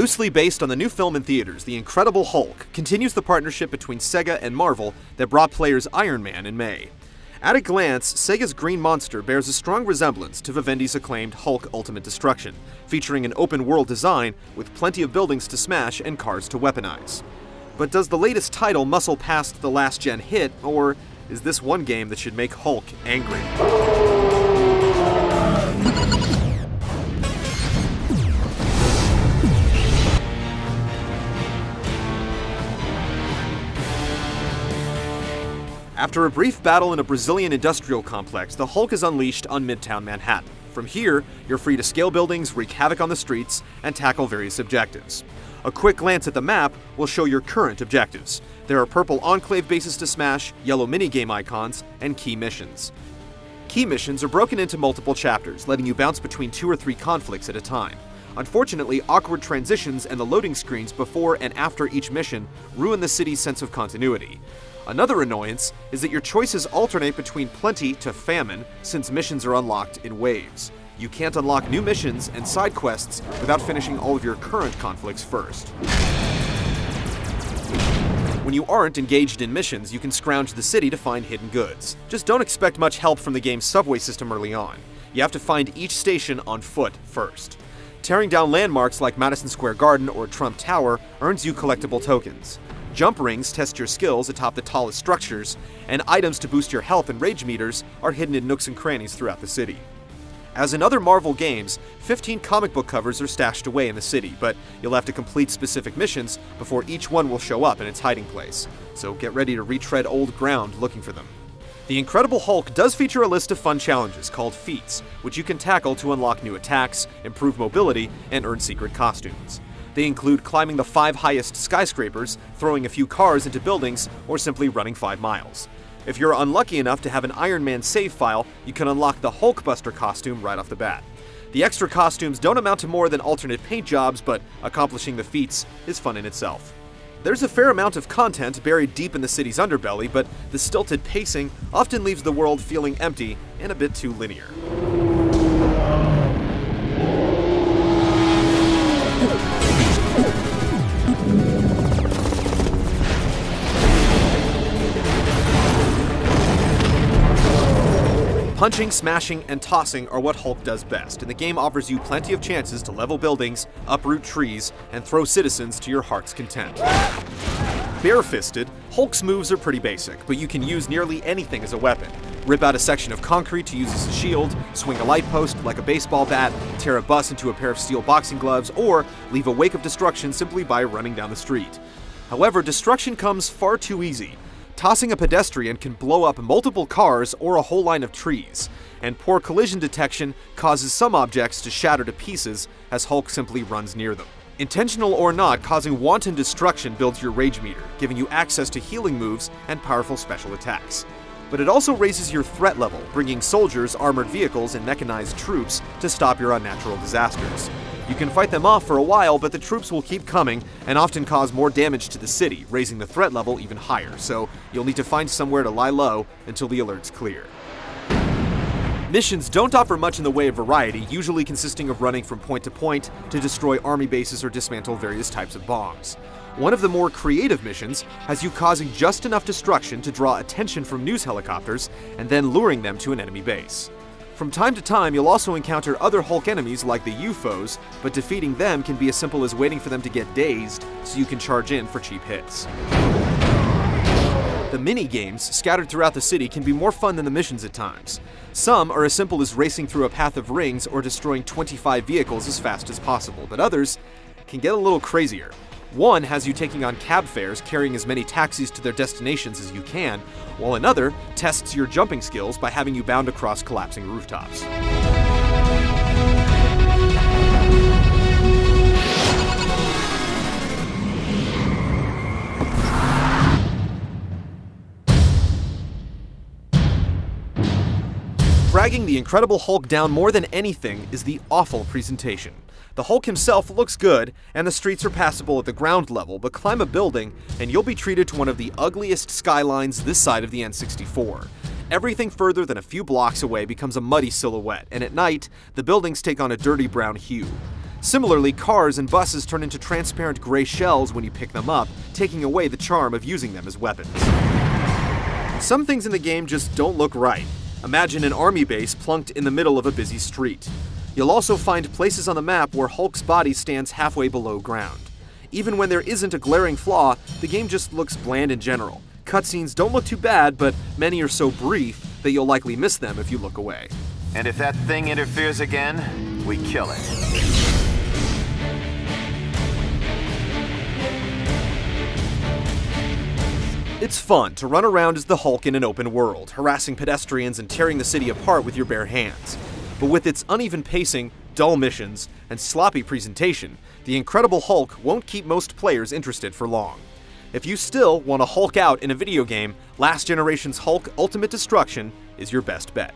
Loosely based on the new film in theaters, The Incredible Hulk continues the partnership between Sega and Marvel that brought players Iron Man in May. At a glance, Sega's Green Monster bears a strong resemblance to Vivendi's acclaimed Hulk Ultimate Destruction, featuring an open-world design with plenty of buildings to smash and cars to weaponize. But does the latest title muscle past the last-gen hit, or is this one game that should make Hulk angry? After a brief battle in a Brazilian industrial complex, the Hulk is unleashed on Midtown Manhattan. From here, you're free to scale buildings, wreak havoc on the streets, and tackle various objectives. A quick glance at the map will show your current objectives. There are purple Enclave bases to smash, yellow minigame icons, and key missions. Key missions are broken into multiple chapters, letting you bounce between 2 or 3 conflicts at a time. Unfortunately, awkward transitions and the loading screens before and after each mission ruin the city's sense of continuity. Another annoyance is that your choices alternate between plenty to famine, since missions are unlocked in waves. You can't unlock new missions and side quests without finishing all of your current conflicts first. When you aren't engaged in missions, you can scrounge the city to find hidden goods. Just don't expect much help from the game's subway system early on. You have to find each station on foot first. Tearing down landmarks like Madison Square Garden or Trump Tower earns you collectible tokens. Jump rings test your skills atop the tallest structures, and items to boost your health and rage meters are hidden in nooks and crannies throughout the city. As in other Marvel games, 15 comic book covers are stashed away in the city, but you'll have to complete specific missions before each one will show up in its hiding place, so get ready to retread old ground looking for them. The Incredible Hulk does feature a list of fun challenges called feats, which you can tackle to unlock new attacks, improve mobility, and earn secret costumes. They include climbing the 5 highest skyscrapers, throwing a few cars into buildings, or simply running 5 miles. If you're unlucky enough to have an Iron Man save file, you can unlock the Hulkbuster costume right off the bat. The extra costumes don't amount to more than alternate paint jobs, but accomplishing the feats is fun in itself. There's a fair amount of content buried deep in the city's underbelly, but the stilted pacing often leaves the world feeling empty and a bit too linear. Punching, smashing, and tossing are what Hulk does best, and the game offers you plenty of chances to level buildings, uproot trees, and throw citizens to your heart's content. Bare-fisted, Hulk's moves are pretty basic, but you can use nearly anything as a weapon. Rip out a section of concrete to use as a shield, swing a light post like a baseball bat, tear a bus into a pair of steel boxing gloves, or leave a wake of destruction simply by running down the street. However, destruction comes far too easy. Tossing a pedestrian can blow up multiple cars or a whole line of trees, and poor collision detection causes some objects to shatter to pieces as Hulk simply runs near them. Intentional or not, causing wanton destruction builds your rage meter, giving you access to healing moves and powerful special attacks. But it also raises your threat level, bringing soldiers, armored vehicles, and mechanized troops to stop your unnatural disasters. You can fight them off for a while, but the troops will keep coming and often cause more damage to the city, raising the threat level even higher, so you'll need to find somewhere to lie low until the alerts clear. Missions don't offer much in the way of variety, usually consisting of running from point to point to destroy army bases or dismantle various types of bombs. One of the more creative missions has you causing just enough destruction to draw attention from news helicopters and then luring them to an enemy base. From time to time, you'll also encounter other Hulk enemies like the UFOs, but defeating them can be as simple as waiting for them to get dazed so you can charge in for cheap hits. The mini-games scattered throughout the city can be more fun than the missions at times. Some are as simple as racing through a path of rings or destroying 25 vehicles as fast as possible, but others can get a little crazier. One has you taking on cab fares, carrying as many taxis to their destinations as you can, while another tests your jumping skills by having you bound across collapsing rooftops. Dragging the Incredible Hulk down more than anything is the awful presentation. The Hulk himself looks good, and the streets are passable at the ground level, but climb a building and you'll be treated to one of the ugliest skylines this side of the N64. Everything further than a few blocks away becomes a muddy silhouette, and at night, the buildings take on a dirty brown hue. Similarly, cars and buses turn into transparent gray shells when you pick them up, taking away the charm of using them as weapons. Some things in the game just don't look right. Imagine an army base plunked in the middle of a busy street. You'll also find places on the map where Hulk's body stands halfway below ground. Even when there isn't a glaring flaw, the game just looks bland in general. Cutscenes don't look too bad, but many are so brief that you'll likely miss them if you look away. And if that thing interferes again, we kill it. It's fun to run around as the Hulk in an open world, harassing pedestrians and tearing the city apart with your bare hands. But with its uneven pacing, dull missions, and sloppy presentation, the Incredible Hulk won't keep most players interested for long. If you still want to Hulk out in a video game, last generation's Hulk Ultimate Destruction is your best bet.